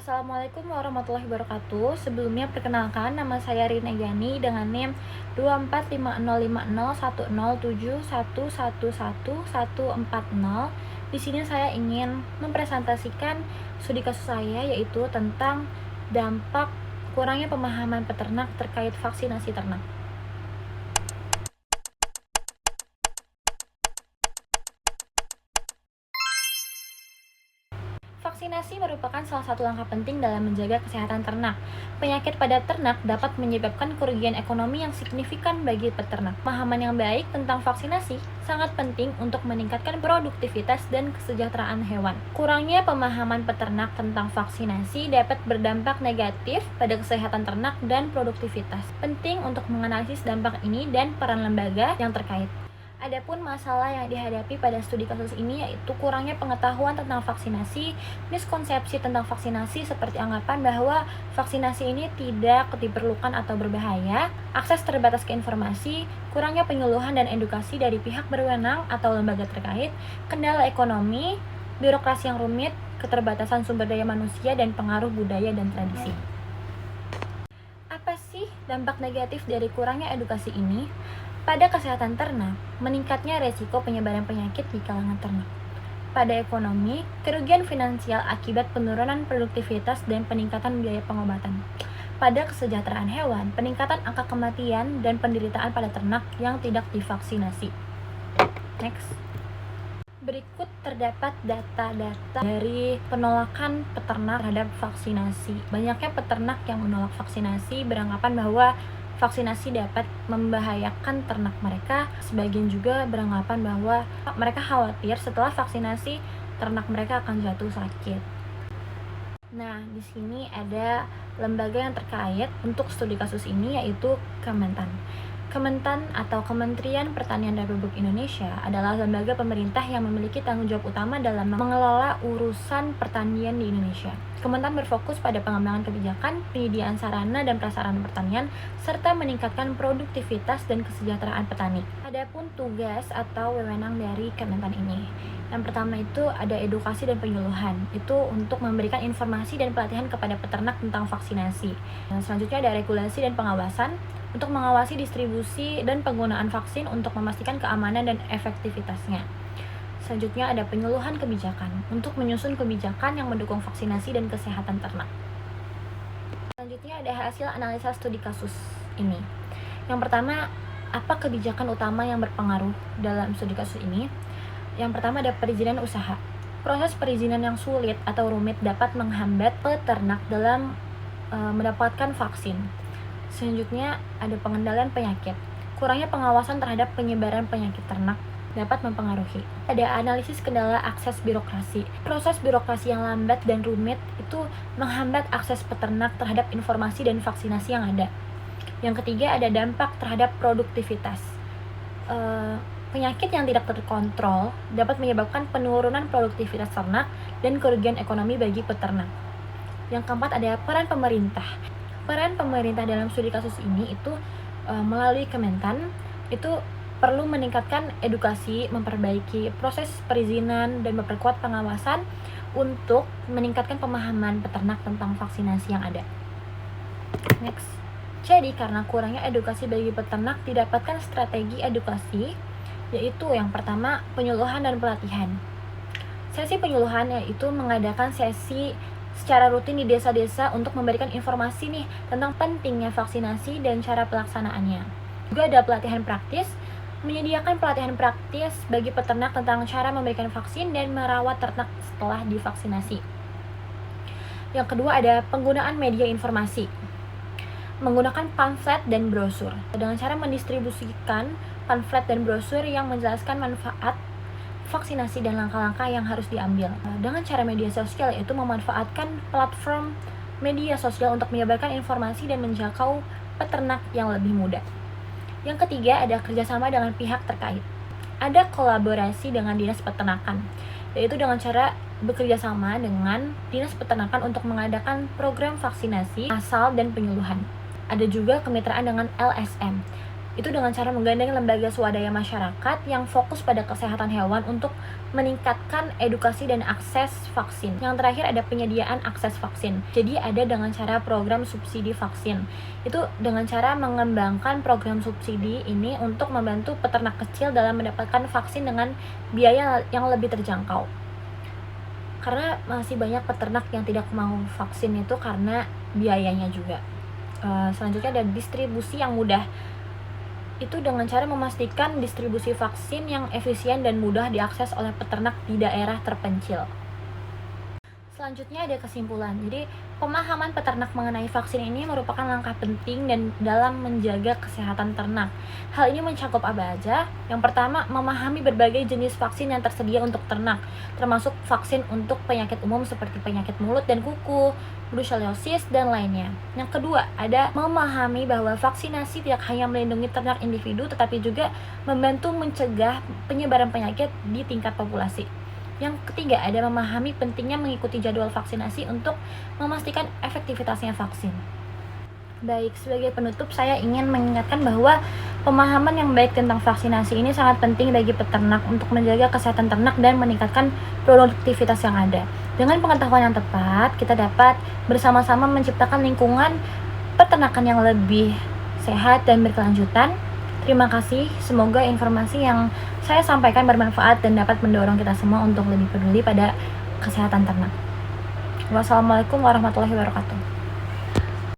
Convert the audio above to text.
Assalamualaikum warahmatullahi wabarakatuh. Sebelumnya perkenalkan, nama saya Rina Yani dengan NIM 245050107111140. Di sini saya ingin mempresentasikan studi kasus saya, yaitu tentang dampak kurangnya pemahaman peternak terkait vaksinasi ternak. Vaksinasi merupakan salah satu langkah penting dalam menjaga kesehatan ternak. Penyakit pada ternak dapat menyebabkan kerugian ekonomi yang signifikan bagi peternak. Pemahaman yang baik tentang vaksinasi sangat penting untuk meningkatkan produktivitas dan kesejahteraan hewan. Kurangnya pemahaman peternak tentang vaksinasi dapat berdampak negatif pada kesehatan ternak dan produktivitas. Penting untuk menganalisis dampak ini dan peran lembaga yang terkait. Adapun masalah yang dihadapi pada studi kasus ini yaitu kurangnya pengetahuan tentang vaksinasi, miskonsepsi tentang vaksinasi seperti anggapan bahwa vaksinasi ini tidak diperlukan atau berbahaya, akses terbatas ke informasi, kurangnya penyuluhan dan edukasi dari pihak berwenang atau lembaga terkait, kendala ekonomi, birokrasi yang rumit, keterbatasan sumber daya manusia, dan pengaruh budaya dan tradisi. Apa sih dampak negatif dari kurangnya edukasi ini? Pada kesehatan ternak, meningkatnya resiko penyebaran penyakit di kalangan ternak. Pada ekonomi, kerugian finansial akibat penurunan produktivitas dan peningkatan biaya pengobatan. Pada kesejahteraan hewan, peningkatan angka kematian dan penderitaan pada ternak yang tidak divaksinasi. Next. Berikut terdapat data-data dari penolakan peternak terhadap vaksinasi. Banyaknya peternak yang menolak vaksinasi beranggapan bahwa vaksinasi dapat membahayakan ternak mereka. Sebagian juga beranggapan bahwa mereka khawatir setelah vaksinasi ternak mereka akan jatuh sakit. Nah, di sini ada lembaga yang terkait untuk studi kasus ini, yaitu Kementan. Kementan atau Kementerian Pertanian Republik Indonesia adalah lembaga pemerintah yang memiliki tanggung jawab utama dalam mengelola urusan pertanian di Indonesia. Kementan berfokus pada pengembangan kebijakan, penyediaan sarana dan prasarana pertanian, serta meningkatkan produktivitas dan kesejahteraan petani. Adapun tugas atau wewenang dari Kementan ini, yang pertama itu ada edukasi dan penyuluhan, itu untuk memberikan informasi dan pelatihan kepada peternak tentang vaksinasi. Dan selanjutnya ada regulasi dan pengawasan, untuk mengawasi distribusi dan penggunaan vaksin untuk memastikan keamanan dan efektivitasnya. Selanjutnya ada penyuluhan kebijakan, untuk menyusun kebijakan yang mendukung vaksinasi dan kesehatan ternak. Selanjutnya ada hasil analisa studi kasus ini. Yang pertama, apa kebijakan utama yang berpengaruh dalam studi kasus ini? Yang pertama ada perizinan usaha. Proses perizinan yang sulit atau rumit dapat menghambat peternak dalam mendapatkan vaksin. Selanjutnya ada pengendalian penyakit. Kurangnya pengawasan terhadap penyebaran penyakit ternak dapat mempengaruhi. Ada analisis kendala akses birokrasi. Proses birokrasi yang lambat dan rumit itu menghambat akses peternak terhadap informasi dan vaksinasi yang ada. Yang ketiga ada dampak terhadap produktivitas. Penyakit yang tidak terkontrol dapat menyebabkan penurunan produktivitas ternak dan kerugian ekonomi bagi peternak. Yang keempat ada peran pemerintah. Peran pemerintah dalam studi kasus ini itu melalui Kementan itu perlu meningkatkan edukasi, memperbaiki proses perizinan, dan memperkuat pengawasan untuk meningkatkan pemahaman peternak tentang vaksinasi yang ada. Next. Jadi karena kurangnya edukasi bagi peternak, didapatkan strategi edukasi, yaitu yang pertama penyuluhan dan pelatihan. Sesi penyuluhan yaitu mengadakan sesi secara rutin di desa-desa untuk memberikan informasi nih tentang pentingnya vaksinasi dan cara pelaksanaannya. Juga ada pelatihan praktis, menyediakan pelatihan praktis bagi peternak tentang cara memberikan vaksin dan merawat ternak setelah divaksinasi. Yang kedua ada penggunaan media informasi, menggunakan pamflet dan brosur dengan cara mendistribusikan pamflet dan brosur yang menjelaskan manfaat vaksinasi dan langkah-langkah yang harus diambil. Dengan cara media sosial, yaitu memanfaatkan platform media sosial untuk menyebarkan informasi dan menjangkau peternak yang lebih mudah. Yang ketiga ada kerjasama dengan pihak terkait. Ada kolaborasi dengan dinas peternakan, yaitu dengan cara bekerjasama dengan dinas peternakan untuk mengadakan program vaksinasi massal dan penyuluhan. Ada juga kemitraan dengan LSM, Itu dengan cara menggandeng lembaga swadaya masyarakat yang fokus pada kesehatan hewan untuk meningkatkan edukasi dan akses vaksin. Yang terakhir ada penyediaan akses vaksin. Jadi ada dengan cara program subsidi vaksin. Itu dengan cara mengembangkan program subsidi ini untuk membantu peternak kecil dalam mendapatkan vaksin dengan biaya yang lebih terjangkau. Karena masih banyak peternak yang tidak mau vaksin itu karena biayanya juga. Selanjutnya ada distribusi yang mudah. Itu dengan cara memastikan distribusi vaksin yang efisien dan mudah diakses oleh peternak di daerah terpencil. Selanjutnya ada kesimpulan. Jadi, pemahaman peternak mengenai vaksin ini merupakan langkah penting dan dalam menjaga kesehatan ternak. Hal ini mencakup apa aja? Yang pertama, memahami berbagai jenis vaksin yang tersedia untuk ternak, termasuk vaksin untuk penyakit umum seperti penyakit mulut dan kuku, brucellosis, dan lainnya. Yang kedua, ada memahami bahwa vaksinasi tidak hanya melindungi ternak individu, tetapi juga membantu mencegah penyebaran penyakit di tingkat populasi. Yang ketiga, ada memahami pentingnya mengikuti jadwal vaksinasi untuk memastikan efektivitasnya vaksin. Baik, sebagai penutup saya ingin mengingatkan bahwa pemahaman yang baik tentang vaksinasi ini sangat penting bagi peternak untuk menjaga kesehatan ternak dan meningkatkan produktivitas yang ada. Dengan pengetahuan yang tepat, kita dapat bersama-sama menciptakan lingkungan peternakan yang lebih sehat dan berkelanjutan. Terima kasih, semoga informasi yang saya sampaikan bermanfaat dan dapat mendorong kita semua untuk lebih peduli pada kesehatan ternak. Wassalamualaikum warahmatullahi wabarakatuh.